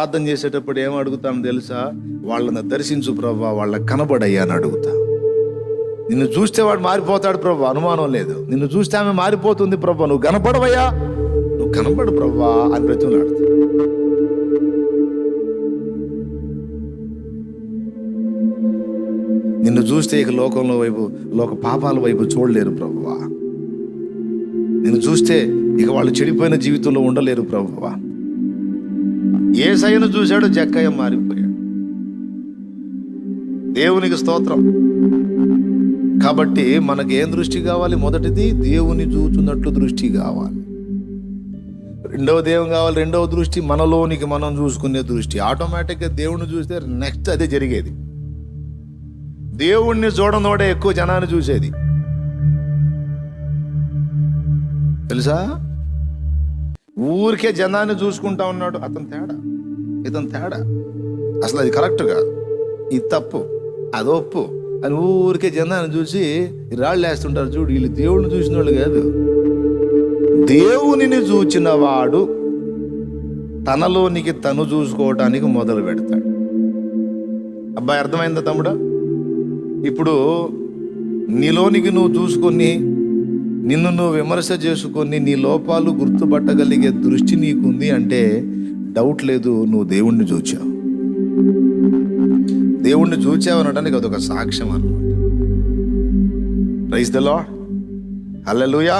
ప్రార్థన చేసేటప్పుడు ఏం అడుగుతాను తెలుసా? వాళ్ళని దర్శించు ప్రభా, వాళ్ళకి కనబడయ్యా అని అడుగుతా. నిన్ను చూస్తే వాడు మారిపోతాడు ప్రభా, అనుమానం లేదు. నిన్ను చూస్తే ఆమె మారిపోతుంది ప్రభా, నువ్వు కనపడవయ్యా, నువ్వు కనపడు ప్రభా అని బ్రతులాడుతా. నిన్ను చూస్తే ఇక లోక పాపాల వైపు చూడలేరు ప్రభువా. నిన్ను చూస్తే ఇక వాళ్ళు చెడిపోయిన జీవితంలో ఉండలేరు ప్రభువా. యేసయ్యను చూశాడు, జక్కయ్య మారిపోయాడు. దేవునికి స్తోత్రం. కాబట్టి మనకి ఏం దృష్టి కావాలి? మొదటిది దేవుని చూచున్నట్లు దృష్టి కావాలి. రెండవది ఏం కావాలి? రెండవ దృష్టి మనలోనికి మనం చూసుకునే దృష్టి. ఆటోమేటిక్గా దేవుణ్ణి చూస్తే నెక్స్ట్ అదే జరిగేది. దేవుణ్ణి చూడనోడే ఎక్కువ జనాన్ని చూసేది తెలుసా? ఊరికే జనాన్ని చూసుకుంటా ఉన్నాడు, ఇతను తేడా, అసలు అది కరెక్ట్ కాదు, ఇది తప్పు, అది ఒప్పు అని ఊరికే జనాన్ని చూసి రాళ్ళు వేస్తుంటారు. చూడు, వీళ్ళు దేవుడిని చూసిన వాళ్ళు కాదు. దేవునిని చూచిన వాడు తనలోనికి తను చూసుకోవటానికి మొదలు పెడతాడు. అబ్బాయి, అర్థమైందా తమ్ముడా? ఇప్పుడు నీలోనికి నువ్వు చూసుకొని, నిన్ను నువ్వు విమర్శ చేసుకొని, నీ లోపాలు గుర్తుపట్టగలిగే దృష్టి నీకుంది అంటే డౌట్ లేదు, నువ్వు దేవుణ్ణి చూచావు. దేవుణ్ణి చూచావు అనడానికి అదొక సాక్ష్యం అన్నమాట. Praise the lord, hallelujah.